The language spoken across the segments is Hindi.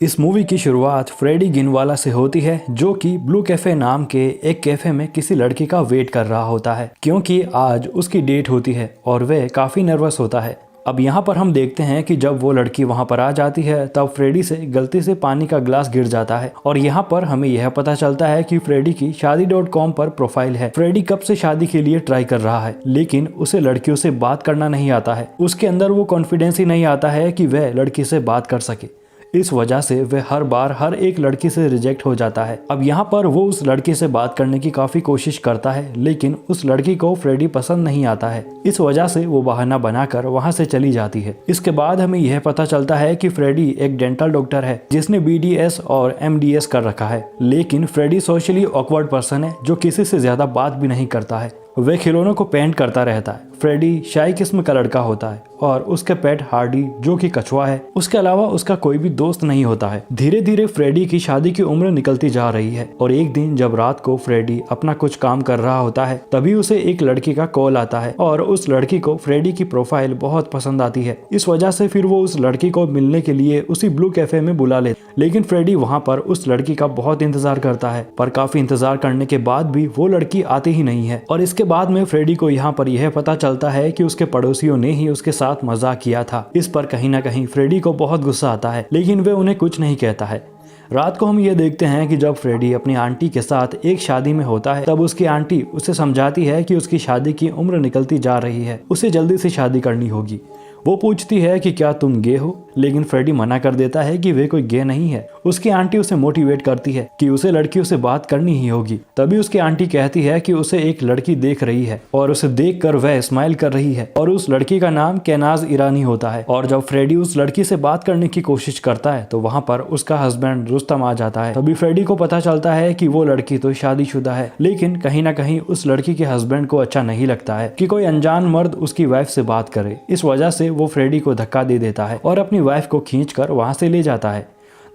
इस मूवी की शुरुआत फ्रेडी गिनवाला से होती है, जो कि ब्लू कैफे नाम के एक कैफे में किसी लड़की का वेट कर रहा होता है, क्योंकि आज उसकी डेट होती है और वह काफी नर्वस होता है। अब यहाँ पर हम देखते हैं कि जब वो लड़की वहाँ पर आ जाती है तब फ्रेडी से गलती से पानी का ग्लास गिर जाता है और यहाँ पर हमें यह पता चलता है कि फ्रेडी की शादी.com पर प्रोफाइल है। फ्रेडी कब से शादी के लिए ट्राई कर रहा है, लेकिन उसे लड़कियों से बात करना नहीं आता है। उसके अंदर वो कॉन्फिडेंस ही नहीं आता है कि वह लड़की से बात कर सके। इस वजह से वह हर बार हर एक लड़की से रिजेक्ट हो जाता है। अब यहाँ पर वो उस लड़की से बात करने की काफी कोशिश करता है, लेकिन उस लड़की को फ्रेडी पसंद नहीं आता है। इस वजह से वो बहाना बनाकर वहाँ से चली जाती है। इसके बाद हमें यह पता चलता है कि फ्रेडी एक डेंटल डॉक्टर है जिसने BDS और MDS कर रखा है, लेकिन फ्रेडी सोशली ऑकवर्ड पर्सन है जो किसी से ज्यादा बात भी नहीं करता है। वह खिलौनों को पेंट करता रहता है। फ्रेडी शाई किस्म का लड़का होता है और उसके पेट हार्डी जो कि कछुआ है, उसके अलावा उसका कोई भी दोस्त नहीं होता है। धीरे धीरे फ्रेडी की शादी की उम्र निकलती जा रही है और एक दिन जब रात को फ्रेडी अपना कुछ काम कर रहा होता है तभी उसे एक लड़की का कॉल आता है और उस लड़की को फ्रेडी की प्रोफाइल बहुत पसंद आती है। इस वजह से फिर वो उस लड़की को मिलने के लिए उसी ब्लू कैफे में बुला ले, लेकिन फ्रेडी वहाँ पर उस लड़की का बहुत इंतजार करता है, पर काफी इंतजार करने के बाद भी वो लड़की आती ही नहीं है। और इसके बाद में फ्रेडी को यहाँ पर यह पता चलता है कि उसके पड़ोसियों ने ही उसके साथ मजाक किया था। इस पर कहीं ना कहीं फ्रेडी को बहुत गुस्सा आता है, लेकिन वह उन्हें कुछ नहीं कहता है। रात को हम ये देखते हैं कि जब फ्रेडी अपनी आंटी के साथ एक शादी में होता है तब उसकी आंटी उसे समझाती है कि उसकी शादी की उम्र निकलती जा रही है, उसे जल्दी से शादी करनी होगी। वो पूछती है कि क्या तुम गे हो, लेकिन फ्रेडी मना कर देता है कि वे कोई गे नहीं है। उसकी आंटी उसे मोटिवेट करती है कि उसे लड़कियों से बात करनी ही होगी। तभी उसकी आंटी कहती है कि उसे एक लड़की देख रही है और उसे देखकर वह स्माइल कर रही है और उस लड़की का नाम केनाज ईरानी होता है। और जब फ्रेडी उस लड़की से बात करने की कोशिश करता है तो वहाँ पर उसका हस्बैंड रुस्तम आ जाता है। तभी फ्रेडी को पता चलता है कि वो लड़की तो शादीशुदा है, लेकिन कहीं ना कहीं उस लड़की के हस्बैंड को अच्छा नहीं लगता है कि कोई अनजान मर्द उसकी वाइफ से बात करे। इस वजह से वो फ्रेडी को धक्का दे देता है और अपनी वाइफ को खींचकर वहां से ले जाता है।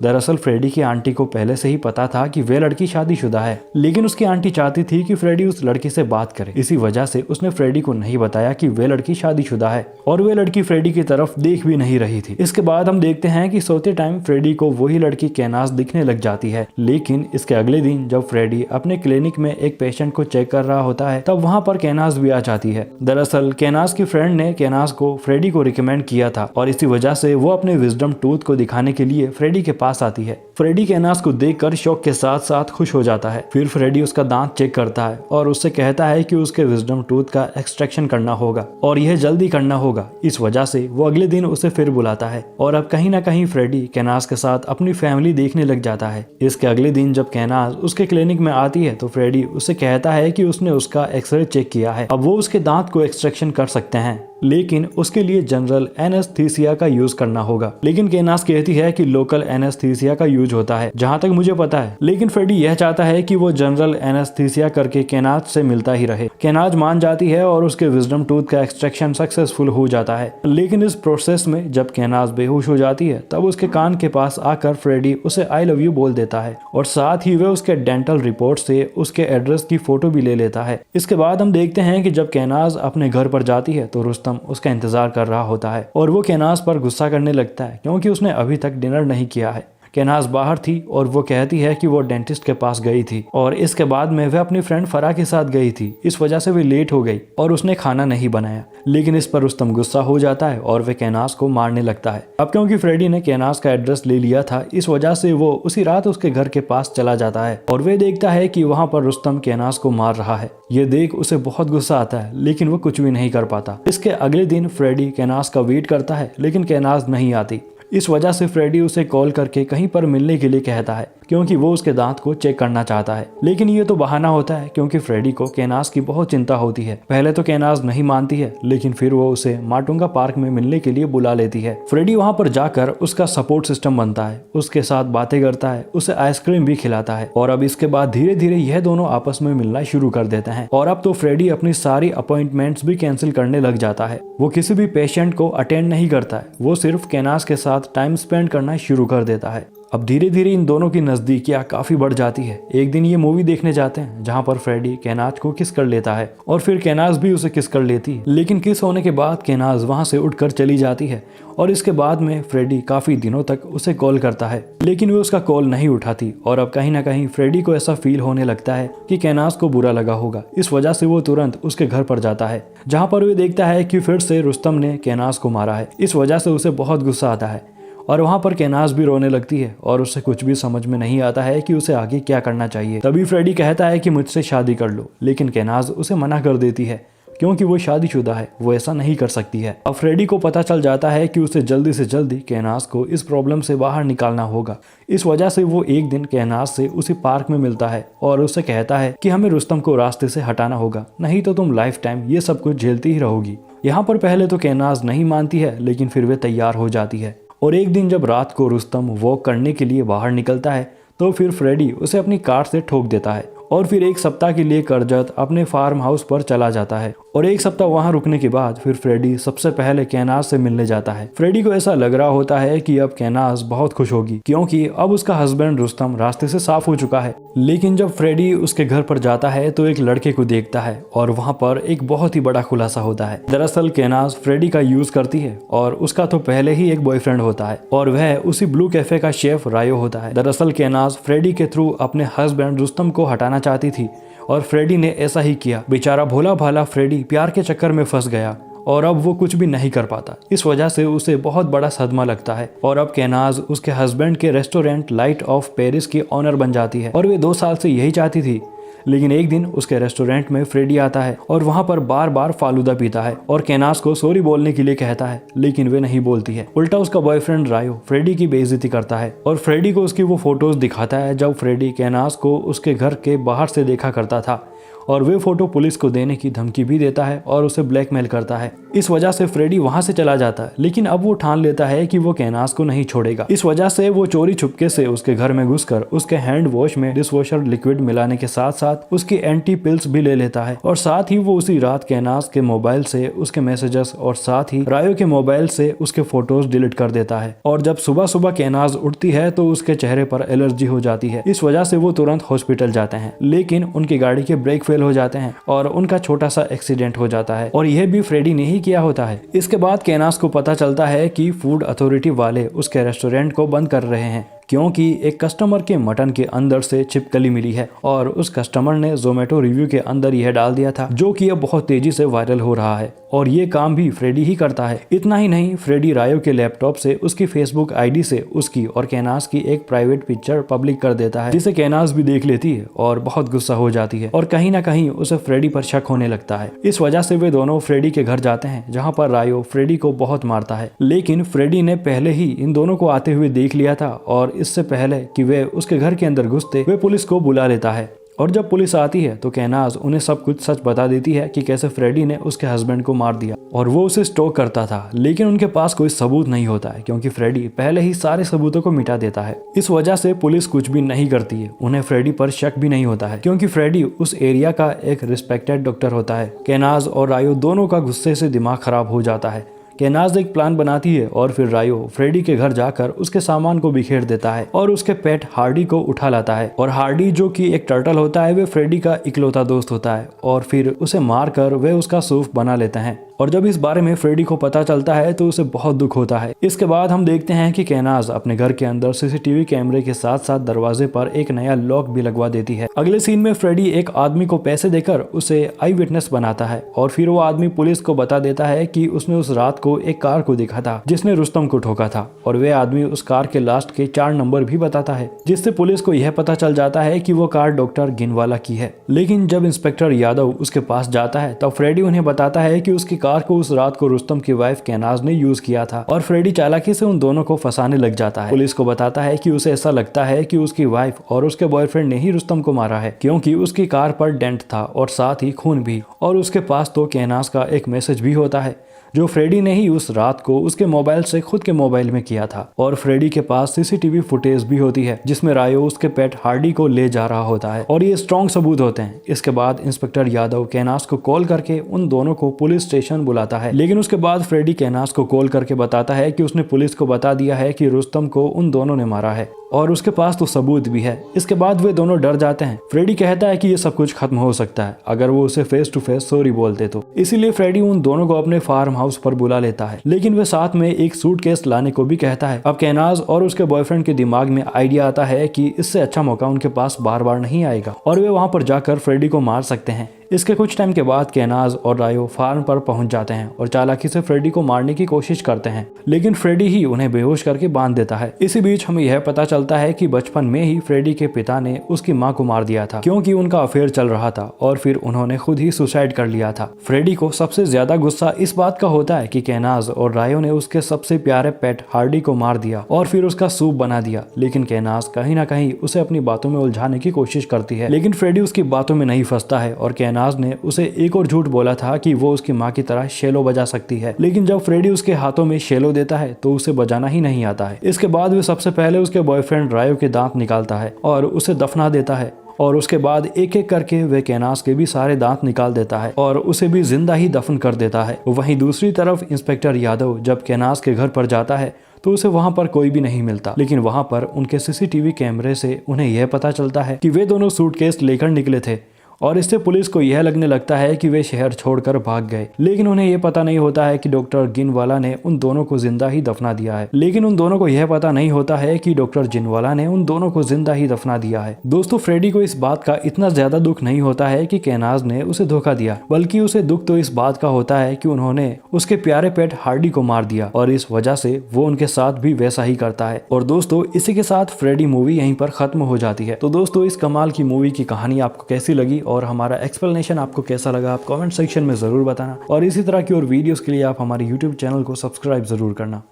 दरअसल फ्रेडी की आंटी को पहले से ही पता था कि वह लड़की शादीशुदा है, लेकिन उसकी आंटी चाहती थी कि फ्रेडी उस लड़की से बात करे। इसी वजह से उसने फ्रेडी को नहीं बताया कि वह लड़की शादीशुदा है और वह लड़की फ्रेडी की तरफ देख भी नहीं रही थी। इसके बाद हम देखते हैं कि सोते टाइम फ्रेडी को वही लड़की केनाज दिखने लग जाती है, लेकिन इसके अगले दिन जब फ्रेडी अपने क्लिनिक में एक पेशेंट को चेक कर रहा होता है तब वहाँ पर केनाज भी आ जाती है। दरअसल केनाज की फ्रेंड ने केनाज को फ्रेडी को रिकमेंड किया था और इसी वजह से वो अपने विजडम टूथ को दिखाने के लिए फ्रेडी के पास आती है। फ्रेडी केनाज को देखकर शौक के साथ साथ खुश हो जाता है। फिर फ्रेडी उसका दांत चेक करता है और उससे कहता है कि उसके विजडम टूथ का एक्सट्रैक्शन करना होगा और यह जल्दी करना होगा। इस वजह से वो अगले दिन उसे फिर बुलाता है और अब कहीं ना कहीं फ्रेडी केनाज के साथ अपनी फैमिली देखने लग जाता है। इसके अगले दिन जब केनाज उसके क्लिनिक में आती है तो फ्रेडी उससे कहता है कि उसने उसका एक्सरे चेक किया है, अब वो उसके दांत को एक्सट्रैक्शन कर सकते हैं, लेकिन उसके लिए जनरल एनेस्थीसिया का यूज करना होगा। लेकिन केनाज कहती है कि लोकल एनेस्थीसिया का यूज होता है, जहां तक मुझे पता है। लेकिन फ्रेडी यह चाहता है कि वो जनरल एनेस्थीसिया करके केनाज से मिलता ही रहे। केनाज मान जाती है और उसके विजडम टूथ का एक्सट्रैक्शन सक्सेसफुल हो जाता है। लेकिन इस प्रोसेस में जब केनाज बेहोश हो जाती है तब उसके कान के पास आकर फ्रेडी उसे आई लव यू बोल देता है और साथ ही वह उसके डेंटल रिपोर्ट से उसके एड्रेस की फोटो भी ले लेता है। इसके बाद हम देखते हैं कि जब केनाज अपने घर पर जाती है तो रुस्तम उसका इंतजार कर रहा होता है और वो केनाज पर गुस्सा करने लगता है क्योंकि उसने अभी तक डिनर नहीं किया है। केनाज बाहर थी और वो कहती है कि वो डेंटिस्ट के पास गई थी और इसके बाद में वह अपनी फ्रेंड फरा के साथ गई थी। इस वजह से वे लेट हो गई और उसने खाना नहीं बनाया। लेकिन इस पर रुस्तम गुस्सा हो जाता है और वह केनाज को मारने लगता है। अब क्योंकि फ्रेडी ने केनाज का एड्रेस ले लिया था, इस वजह से वो उसी रात उसके घर के पास चला जाता है और वह देखता है कि वहाँ पर रुस्तम केनाज को मार रहा है। ये देख उसे बहुत गुस्सा आता है, लेकिन वो कुछ भी नहीं कर पाता। इसके अगले दिन फ्रेडी केनाज का वेट करता है, लेकिन केनाज नहीं आती। इस वजह से फ्रेडी उसे कॉल करके कहीं पर मिलने के लिए कहता है क्योंकि वो उसके दांत को चेक करना चाहता है। लेकिन ये तो बहाना होता है क्योंकि फ्रेडी को केनाज की बहुत चिंता होती है। पहले तो केनाज नहीं मानती है, लेकिन फिर वो उसे माटुंगा पार्क में मिलने के लिए बुला लेती है। फ्रेडी वहाँ पर जाकर उसका सपोर्ट सिस्टम बनता है, उसके साथ बातें करता है, उसे आइसक्रीम भी खिलाता है और अब इसके बाद धीरे धीरे यह दोनों आपस में मिलना शुरू कर देते हैं। और अब तो फ्रेडी अपनी सारी अपॉइंटमेंट्स भी कैंसिल करने लग जाता है। वो किसी भी पेशेंट को अटेंड नहीं करता है, वो सिर्फ केनाज के साथ टाइम स्पेंड करना शुरू कर देता है। अब धीरे धीरे इन दोनों की नजदीकियां काफी बढ़ जाती है। एक दिन ये मूवी देखने जाते हैं जहाँ पर फ्रेडी केनाज को किस कर लेता है और फिर केनाज भी उसे किस कर लेती है, लेकिन किस होने के बाद केनाज वहाँ से उठकर चली जाती है और इसके बाद में फ्रेडी काफी दिनों तक उसे कॉल करता है, लेकिन वो उसका कॉल नहीं उठाती। और अब कहीं ना कहीं फ्रेडी को ऐसा फील होने लगता है कि केनाज को बुरा लगा होगा। इस वजह से वो तुरंत उसके घर पर जाता है, जहाँ पर वो देखता है कि फिर से रुस्तम ने केनाज को मारा है। इस वजह से उसे बहुत गुस्सा आता है और वहाँ पर केनाज भी रोने लगती है और उसे कुछ भी समझ में नहीं आता है कि उसे आगे क्या करना चाहिए। तभी फ्रेडी कहता है कि मुझसे शादी कर लो, लेकिन केनाज उसे मना कर देती है क्योंकि वो शादीशुदा है, वो ऐसा नहीं कर सकती है। अब फ्रेडी को पता चल जाता है कि उसे जल्दी से जल्दी केनाज को इस प्रॉब्लम से बाहर निकालना होगा। इस वजह से वो एक दिन केनाज से उसी पार्क में मिलता है और उसे कहता है कि हमें रुस्तम को रास्ते से हटाना होगा, नहीं तो तुम लाइफ टाइम ये सब कुछ झेलती ही रहोगी। यहाँ पर पहले तो केनाज नहीं मानती है, लेकिन फिर वे तैयार हो जाती है। और एक दिन जब रात को रुस्तम वॉक करने के लिए बाहर निकलता है तो फिर फ्रेडी उसे अपनी कार से ठोक देता है और फिर एक सप्ताह के लिए करजत अपने फार्म हाउस पर चला जाता है। और एक सप्ताह वहां रुकने के बाद फिर फ्रेडी सबसे पहले केनाज से मिलने जाता है। फ्रेडी को ऐसा लग रहा होता है कि अब केनाज बहुत खुश होगी क्योंकि अब उसका हस्बैंड रुस्तम रास्ते से साफ हो चुका है। लेकिन जब फ्रेडी उसके घर पर जाता है तो एक लड़के को देखता है और वहां पर एक बहुत ही बड़ा खुलासा होता है। दरअसल केनाज फ्रेडी का यूज करती है और उसका तो पहले ही एक बॉयफ्रेंड होता है और वह उसी ब्लू कैफे का शेफ रायो होता है। दरअसल केनाज फ्रेडी के थ्रू अपने हस्बैंड रुस्तम को हटाना चाहती थी और फ्रेडी ने ऐसा ही किया। बेचारा भोला भाला फ्रेडी प्यार के चक्कर में फंस गया और अब वो कुछ भी नहीं कर पाता। इस वजह से उसे बहुत बड़ा सदमा लगता है और अब केनाज उसके हस्बैंड के रेस्टोरेंट लाइट ऑफ पेरिस की ऑनर बन जाती है और वे 2 साल से यही चाहती थी। लेकिन एक दिन उसके रेस्टोरेंट में फ्रेडी आता है और वहाँ पर बार बार फालूदा पीता है और केनाज को सॉरी बोलने के लिए कहता है, लेकिन वे नहीं बोलती है। उल्टा उसका बॉयफ्रेंड रायो फ्रेडी की बेइज्जती करता है और फ्रेडी को उसकी वो फोटोज दिखाता है जब फ्रेडी केनाज को उसके घर के बाहर से देखा करता था और वे फोटो पुलिस को देने की धमकी भी देता है और उसे ब्लैकमेल करता है। इस वजह से फ्रेडी वहां से चला जाता है, लेकिन अब वो ठान लेता है कि वो केनाज को नहीं छोड़ेगा। इस वजह से वो चोरी छुपके से उसके घर में घुसकर उसके हैंड वॉश में डिशवॉशर लिक्विड मिलाने के साथ साथ उसकी एंटी पिल्स भी ले लेता है और साथ ही वो उसी रात केनाज के मोबाइल से उसके मैसेजेस और साथ ही रायो के मोबाइल से उसके फोटोज डिलीट कर देता है। और जब सुबह सुबह केनाज उठती है तो उसके चेहरे पर एलर्जी हो जाती है। इस वजह से वो तुरंत हॉस्पिटल जाते हैं, लेकिन उनकी गाड़ी के ब्रेक फेल हो जाते हैं और उनका छोटा सा एक्सीडेंट हो जाता है और यह भी फ्रेडी ने ही किया होता है। इसके बाद केनाज को पता चलता है कि फूड अथॉरिटी वाले उसके रेस्टोरेंट को बंद कर रहे हैं क्योंकि एक कस्टमर के मटन के अंदर से छिपकली मिली है और उस कस्टमर ने जोमेटो रिव्यू के अंदर यह डाल दिया था, जो कि अब बहुत तेजी से वायरल हो रहा है और ये काम भी फ्रेडी ही करता है। इतना ही नहीं, फ्रेडी रायो के लैपटॉप से उसकी फेसबुक आईडी से उसकी और केनाज की एक प्राइवेट पिक्चर पब्लिक कर देता है, जिसे केनाज भी देख लेती है और बहुत गुस्सा हो जाती है और कहीं ना कहीं उसे फ्रेडी पर शक होने लगता है। इस वजह से वे दोनों फ्रेडी के घर जाते हैं जहाँ पर रायो फ्रेडी को बहुत मारता है, लेकिन फ्रेडी ने पहले ही इन दोनों को आते हुए देख लिया था और इससे पहले कि वे उसके घर के अंदर घुसते वे पुलिस को बुला लेता है। और जब पुलिस आती है तो केनाज उन्हें सब कुछ सच बता देती है कि कैसे फ्रेडी ने उसके हस्बैंड को मार दिया और वो उसे स्टॉक करता था, लेकिन उनके पास कोई सबूत नहीं होता है क्योंकि फ्रेडी पहले ही सारे सबूतों को मिटा देता है। इस वजह से पुलिस कुछ भी नहीं करती है, उन्हें फ्रेडी पर शक भी नहीं होता है क्योंकि फ्रेडी उस एरिया का एक रिस्पेक्टेड डॉक्टर होता है। केनाज और रायो दोनों का गुस्से से दिमाग खराब हो जाता है। केनाज एक प्लान बनाती है और फिर रायो फ्रेडी के घर जाकर उसके सामान को बिखेर देता है और उसके पेट हार्डी को उठा लाता है और हार्डी, जो कि एक टर्टल होता है, वे फ्रेडी का इकलौता दोस्त होता है और फिर उसे मारकर वे उसका सूप बना लेते हैं। और जब इस बारे में फ्रेडी को पता चलता है तो उसे बहुत दुख होता है। इसके बाद हम देखते हैं कि केनाज अपने घर के अंदर सीसीटीवी कैमरे के साथ साथ दरवाजे पर एक नया लॉक भी लगवा देती है। अगले सीन में फ्रेडी एक आदमी को पैसे देकर उसे आई विटनेस बनाता है और फिर वो आदमी पुलिस को बता देता है कि उसने उस रात को एक कार को देखा था जिसने रुस्तम को ठोका था और वे आदमी उस कार के लास्ट के 4 नंबर भी बताता है, जिससे पुलिस को यह पता चल जाता है कि वो कार डॉक्टर गिनवाला की है। लेकिन जब इंस्पेक्टर यादव उसके पास जाता है तब फ्रेडी उन्हें बताता है कि उसकी कार को उस रात को रुस्तम की वाइफ केनाज ने यूज किया था और फ्रेडी चालाकी से उन दोनों को फंसाने लग जाता है। पुलिस को बताता है कि उसे ऐसा लगता है कि उसकी वाइफ और उसके बॉयफ्रेंड ने ही रुस्तम को मारा है क्योंकि उसकी कार पर डेंट था और साथ ही खून भी, और उसके पास तो केनाज का एक मैसेज भी होता है जो फ्रेडी ने ही उस रात को उसके मोबाइल से खुद के मोबाइल में किया था। और फ्रेडी के पास सीसीटीवी फुटेज भी होती है जिसमें रायो उसके पेट हार्डी को ले जा रहा होता है और ये स्ट्रॉन्ग सबूत होते हैं। इसके बाद इंस्पेक्टर यादव केनाज को कॉल करके उन दोनों को पुलिस स्टेशन बुलाता है, लेकिन उसके बाद फ्रेडी केनाज को कॉल करके बताता है कि उसने पुलिस को बता दिया है कि रुस्तम को उन दोनों ने मारा है और उसके पास तो सबूत भी है। इसके बाद वे दोनों डर जाते हैं। फ्रेडी कहता है कि ये सब कुछ खत्म हो सकता है अगर वो उसे फेस टू फेस सॉरी बोलते तो। इसीलिए फ्रेडी उन दोनों को अपने फार्म हाउस पर बुला लेता है, लेकिन वे साथ में एक सूटकेस लाने को भी कहता है। अब केनाज और उसके बॉयफ्रेंड के दिमाग में आइडिया आता है कि इससे अच्छा मौका उनके पास बार बार नहीं आएगा और वे वहां पर जाकर फ्रेडी को मार सकते हैं। इसके कुछ टाइम के बाद केनाज और रायो फार्म पर पहुंच जाते हैं और चालाकी से फ्रेडी को मारने की कोशिश करते हैं, लेकिन फ्रेडी ही उन्हें बेहोश करके बांध देता है। इसी बीच हमें यह पता चलता है कि बचपन में ही फ्रेडी के पिता ने उसकी मां को मार दिया था क्योंकि उनका अफेयर चल रहा था और फिर उन्होंने खुद ही सुसाइड कर लिया था। फ्रेडी को सबसे ज्यादा गुस्सा इस बात का होता है कि केनाज और रायो ने उसके सबसे प्यारे पेट हार्डी को मार दिया और फिर उसका सूप बना दिया, लेकिन केनाज कहीं ना कहीं उसे अपनी बातों में उलझाने की कोशिश करती है, लेकिन फ्रेडी उसकी बातों में नहीं फंसता है और केनाज ने उसे एक और झूठ बोला था कि वो उसकी माँ की तरह शेलो बजा सकती है, लेकिन जब फ्रेडी उसके हाथों में शेलो देता है तो उसे बजाना ही नहीं आता है। इसके बाद वे सबसे पहले उसके बॉयफ्रेंड रायो के दांत निकालता है और उसे दफना देता है और उसके बाद एक एक करके वे केनाज के भी सारे दांत निकाल देता है और उसे भी जिंदा ही दफन कर देता है। वहीं दूसरी तरफ इंस्पेक्टर यादव जब केनाज के घर पर जाता है तो उसे वहां पर कोई भी नहीं मिलता, लेकिन वहां पर उनके सीसीटीवी कैमरे से उन्हें यह पता चलता है कि वे दोनों सूटकेस लेकर निकले थे और इससे पुलिस को यह लगने लगता है कि वे शहर छोड़कर भाग गए, लेकिन उन्हें यह पता नहीं होता है कि डॉक्टर गिनवाला ने उन दोनों को जिंदा ही दफना दिया है। लेकिन उन दोनों को यह पता नहीं होता है कि डॉक्टर जिनवाला ने उन दोनों को जिंदा ही दफना दिया है। दोस्तों, फ्रेडी को इस बात का इतना ज्यादा दुख नहीं होता है कि केनाज ने उसे धोखा दिया, बल्कि उसे दुख तो इस बात का होता है कि उन्होंने उसके प्यारे पेट हार्डी को मार दिया और इस वजह से वो उनके साथ भी वैसा ही करता है। और दोस्तों, इसी के साथ फ्रेडी मूवी यहीं पर खत्म हो जाती है। तो दोस्तों, इस कमाल की मूवी की कहानी आपको कैसी लगी और हमारा एक्सप्लेनेशन आपको कैसा लगा आप कमेंट सेक्शन में जरूर बताना और इसी तरह की और वीडियोस के लिए आप हमारे YouTube चैनल को सब्सक्राइब जरूर करना।